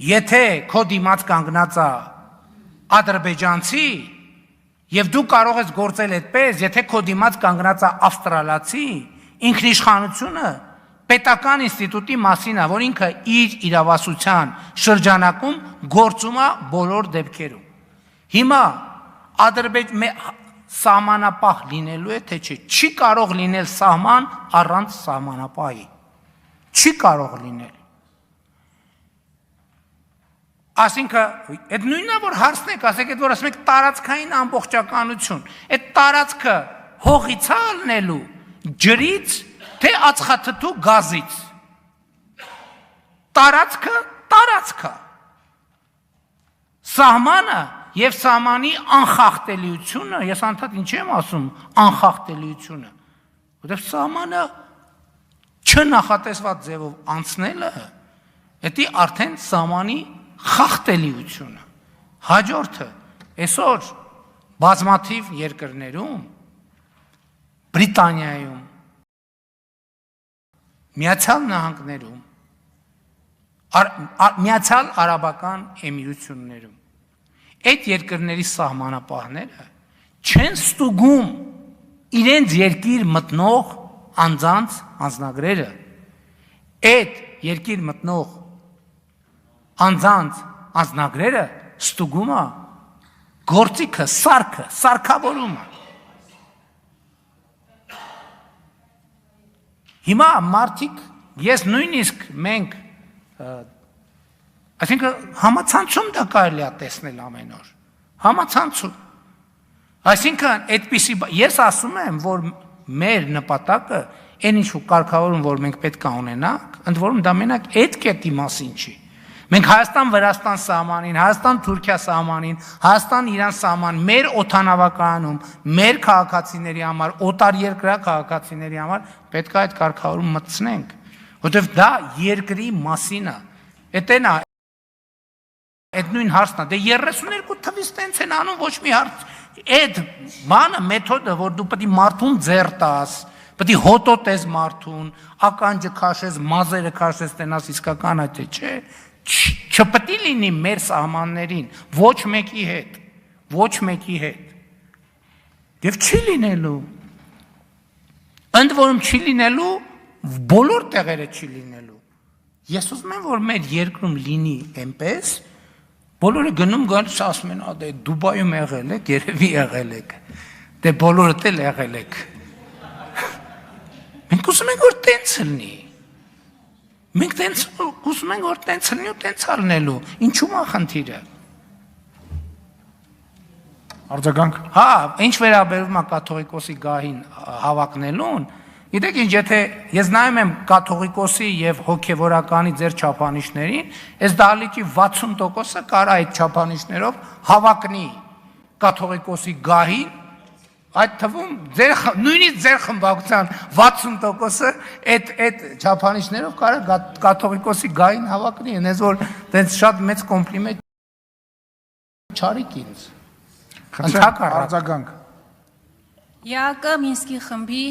Եթե քո դիմաց կանգնած է ադրբեջանցի, եւ դու կարող ես գործել այդպես, եթե քո դիմաց կանգնած է ավստրալացի, ինքնիշխանությունը պետական ինստիտուտի մասին է, որ ինքը իր իրավասության շրջանակում գործում է բոլոր դեպքերում։ Հիմա սահմանապահ լինելու է, թե չէ, չի կարող լինել սահման առանց սահմանապահի։ Չի կարող լինել։ Այսինքն, այդ նույնն է, որ հարցնեք, ասեք, այդ որ ասում եք տարածքային ամբողջականություն, այդ տարածքը հողից է ալնելու, ջրից, թե ածխաթթու գազից։ Տարածքը։ Սահմանը եւ սահմանի անխախտելիությունը, ես անդադ ինչ եմ ասում, անխախտելիությունը, որովհետեւ սահմանը չնախատեսված ձևով անցնելը, դա արդեն սահմանի խախտելիությունը։ Հաջորդը, այսօր բազմաթիվ երկրներում, Բրիտանիայում, Միացյալ Նահանգներում, Միացյալ Արաբական Էմիրություններում, այդ երկրների սահմանապահները չեն ստուգում իրենց երկիր մտնող անձանց անձնագրերը, այդ երկիր մտնող անձանց անձնագրերը ստուգում է գործիքը, սարքավորումը։ Հիմա մարդիկ, ես նույնիսկ մենք, այսինքն համացանցում դա կարելի է տեսնել ամեն օր, համացանցում։ Այսինքն, այդպիսի, ես ասում եմ, որ մեր նպատակը, այն ինչ-որ կարգավորում, որ մենք պետք է ունենանք, ընդ որում դա մենակ այդ կետի մասին չի։ Մենք Հայաստան-Վրաստան սահմանին, Հայաստան-Թուրքիա սահմանին, Հայաստան-Իրան սահման, մեր օդանավակայանում, մեր քաղաքացիների համար, օտարերկրյա քաղաքացիների համար պետք է այդ կարգավորում մտցնենք, որովհետև դա երկրի մասին է։ Էդն է, այդ նույն հարցն է, դե 32 թվից տենց են անում, ոչ մի հարց, այդ բանը, մեթոդը, որ դու պետք է մարդուն ձեռ տաս, պետք է հոտոտես մարդուն, ականջը քաշես, մազերը քաշես, տենաս իսկական է, թե չէ, չպետք է լինի մեր սահմաններին, ոչ մեկի հետ, և չի լինելու, ընդ որում չի լինելու, բոլոր տեղերը չի լինելու, ես ուզում եմ, որ մեր երկրում լինի այնպես, բոլորը գնում գալիս ասում են, դե Դուբայում եղել եք, երևի եղել եք, դե բոլորդ էլ եղել եք, մենք ուզում ենք, որ տենց լինի, մենք ուզում ենք, որ տենց լինի ու տենց ալնելու, ինչու՞մ է խնդիրը։ Արձագանք։ Հա, ինչ վերաբերում է կաթողիկոսի գահին հավակնելուն, գիտեք ինչ, եթե ես նայում եմ կաթողիկոսի և հոգևորականի ձեր չափանիշներին, այս դահլիճի 60%-ը կարա այդ չափանիշներով հավակնի կաթողիկոսի գահին, այդ թվում նույնիսկ ձեր խմբակցության 60%-ը այդ չափանիշներով կարա կաթողիկոսի գահին հավակնի, այնպես որ տենց շատ մեծ կոմպլիմենտ չարիք ինձ։ Արձագանք։ ԵԱԿ Մինսկի խմբի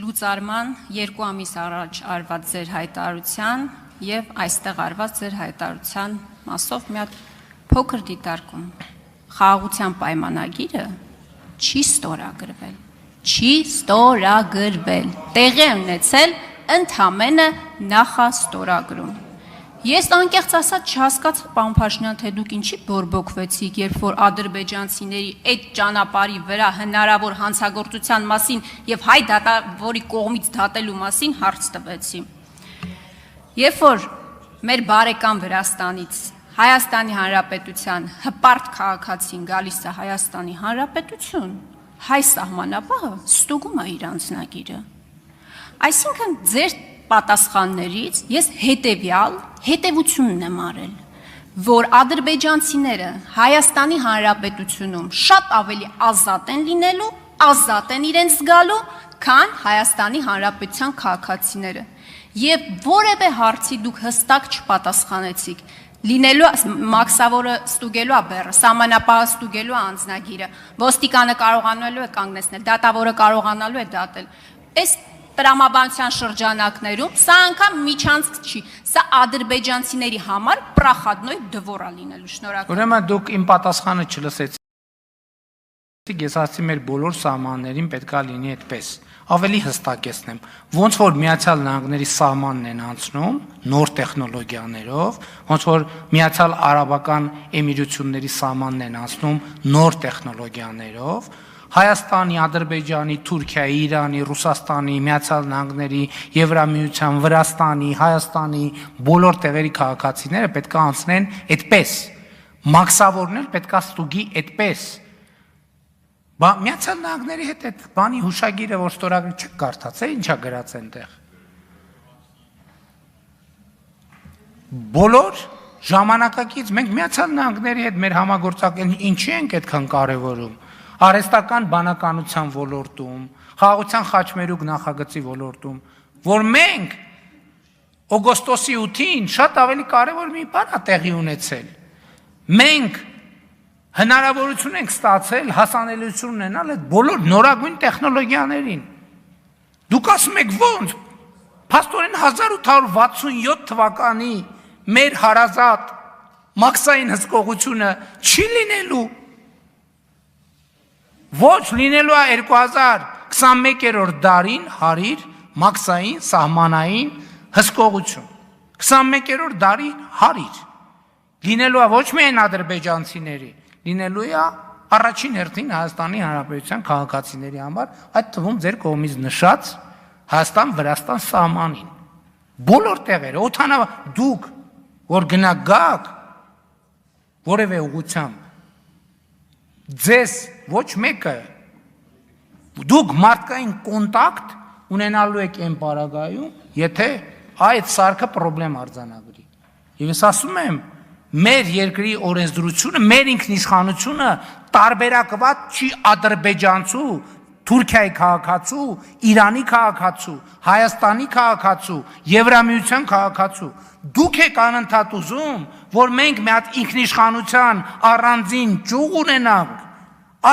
լուծարման 2 ամիս առաջ արված ձեր հայտարարության և այստեղ արված ձեր հայտարարության մասով մի հատ փոքր դիտարկում։ Խաղաղության պայմանագիրը չի ստորագրվել, տեղի ունեցել ընդամենը նախաստորագրում։ Ես անկեղծ ասած չհասկացա, պարոն Փաշինյան, թե դուք ինչի բորբոքվեցիք, երբ որ ադրբեջանցիների այդ ճանապարհի վրա հնարավոր հանցագործության մասին եւ հայ դատավորի կողմից դատելու մասին հարց տվեցի։ Երբ որ մեր բարեկամ Վրաստանից Հայաստանի Հանրապետության հպարտ քաղաքացին գալիս է Հայաստանի Հանրապետություն, հայ սահմանապահը ստուգում է իր անձնագիրը։ Այսինքն ձեր պատասխաններից ես հետևությունն եմ արել, որ ադրբեջանցիները Հայաստանի Հանրապետությունում շատ ավելի ազատ են լինելու, ազատ են իրենց զգալու, քան Հայաստանի Հանրապետության քաղաքացիները։ Եվ որևէ հարցի դուք հստակ չպատասխանեցիք, լինելու մաքսավորը ստուգելու է բեռը, սահմանապահը ստուգելու է անձնագիրը, ոստիկանը կարողանալու է կանգնեցնել, դատավորը կարողանալու է դատել։ Այս տրամաբանության շրջանակներում, սա անգամ միջանցք չի, սա ադրբեջանցիների համար պրախադնոյ դվորա լինելու, շնորհակալ։ Ուրեմն դուք իմ պատասխանը չլսեցիք, ես ասացի մեր բոլոր սահմաններին պետքա լինի այդպես։ Ավելի հստակեցնեմ, ոնց որ Միացյալ Նահանգների սահմանն են անցնում նոր տեխնոլոգիաներով, ոնց որ Միացյալ Արաբական Էմիրությունների սահմանն են անցնում նոր տեխնոլոգիաներով, Հայաստանի, Ադրբեջանի, Թուրքիայի, Իրանի, Ռուսաստանի, Միացյալ Նահանգների, Եվրամիության, Վրաստանի, Հայաստանի բոլոր տեղերի քաղաքացիները պետք է անցնեն այդպես։ Մաքսավորն էլ պետք է ստուգի այդպես։ Միացյալ Նահանգների հետ այդ բանի հուշագիրը, որ ստորագրի չեք կարդացել, ինչա գրած այնտեղ։ Բոլոր ժամանակակից մենք Միացյալ Նահանգների հետ մեր համագործակցությունը ինչի ենք այդքան կարևորում։ Արհեստական բանականության ոլորտում, խաղաղության խաչմերուկ նախագծի ոլորտում, որ մենք օգոստոսի 8-ին շատ ավելի կարևոր մի բան է տեղի ունեցել։ Մենք հնարավորություն ենք ստացել հասանելիություն ունենալ այդ բոլոր նորագույն տեխնոլոգիաներին։ Դուք ասում եք ո՞նց։ Փաստորեն 1867 թվականի մեր հարազատ մաքսային հսկողությունը չի լինելու։ Ոչ լինելու է 2021-րդ դարին հարիր մաքսային սահմանային հսկողություն։ 21-րդ դարի հարիր։ Լինելու է ոչ միայն ադրբեջանցիների, լինելու է առաջին հերթին Հայաստանի Հանրապետության քաղաքացիների համար, այդ թվում ձեր կողմից նշած Հայաստան-Վրաստան սահմանին։ Բոլոր տեղերը, օդանավ դուք, որ գնաք որևէ ուղղությամբ, ձեզ ոչ մեկը, դուք մարդկային կոնտակտ ունենալու եք այն պարագայում, եթե այդ սարքը պրոբլեմ արձանագրի։ Եվ ես ասում եմ, մեր երկրի օրենսդրությունը, մեր ինքնիշխանությունը տարբերակված չի ադրբեջանցու, Թուրքիայի քաղաքացու, Իրանի քաղաքացու, Հայաստանի քաղաքացու, Եվրամիության քաղաքացու։ Դուք եք անընդհատ ուզում, որ մենք մի հատ ինքնիշխանության առանձին ճյուղ ունենանք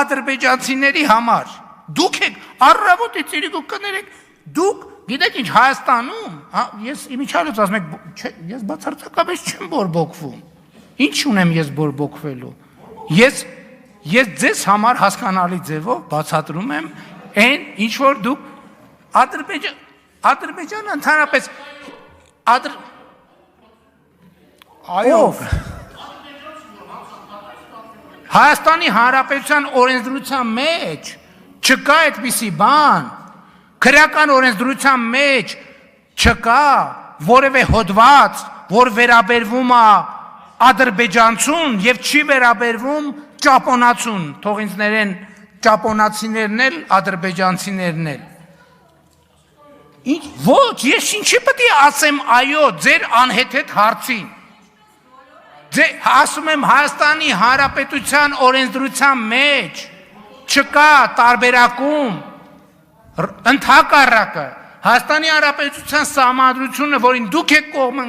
ադրբեջանցիների համար։ Դուք եք առավոտից իրիկու կներեք, դուք գիտեք ինչ Հայաստանում, ես իմիջիալից ասում եք, ես բացարձակապես չեմ բորբոքվում։ Ինչ ունեմ ես բորբոքվելու։ Ես ձեզ համար հասկանալի ձևով բացատրում եմ այն, ինչ որ դուք Ադրբեջանը ընդհանրապես Այո։ Հայաստանի Հանրապետության օրենսդրության մեջ չկա այդպիսի բան, քրեական օրենսդրության մեջ չկա որևէ հոդված, որ վերաբերվում է ադրբեջանցուն եւ չի վերաբերվում ճապոնացուն, թող ինձ ներեն ճապոնացիներն էլ, ադրբեջանցիներն էլ։ Ոչ, ես ինչի պետք է ասեմ այո ձեր անհեթեթ հարցին։ Ասում եմ Հայաստանի Հանրապետության օրենսդրության մեջ չկա տարբերակում, ընդհակառակը Հայաստանի Հանրապետության սահմանադրությունը, որին դուք եք կողմ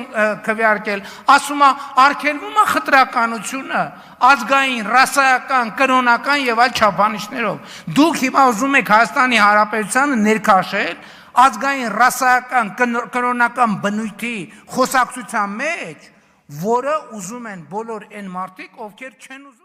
քվեարկել, ասում է արգելվում է խտրականությունը ազգային, ռասայական, կրոնական եւ այլ չափանիշներով։ Դուք հիմա ուզում եք Հայաստանի Հանրապետությանը ներքաշել ազգային, ռասայական, կրոնական բնույթի խոսակցության մեջ, որը ուզում են բոլոր այն մարդիկ, ովքեր չեն ուզում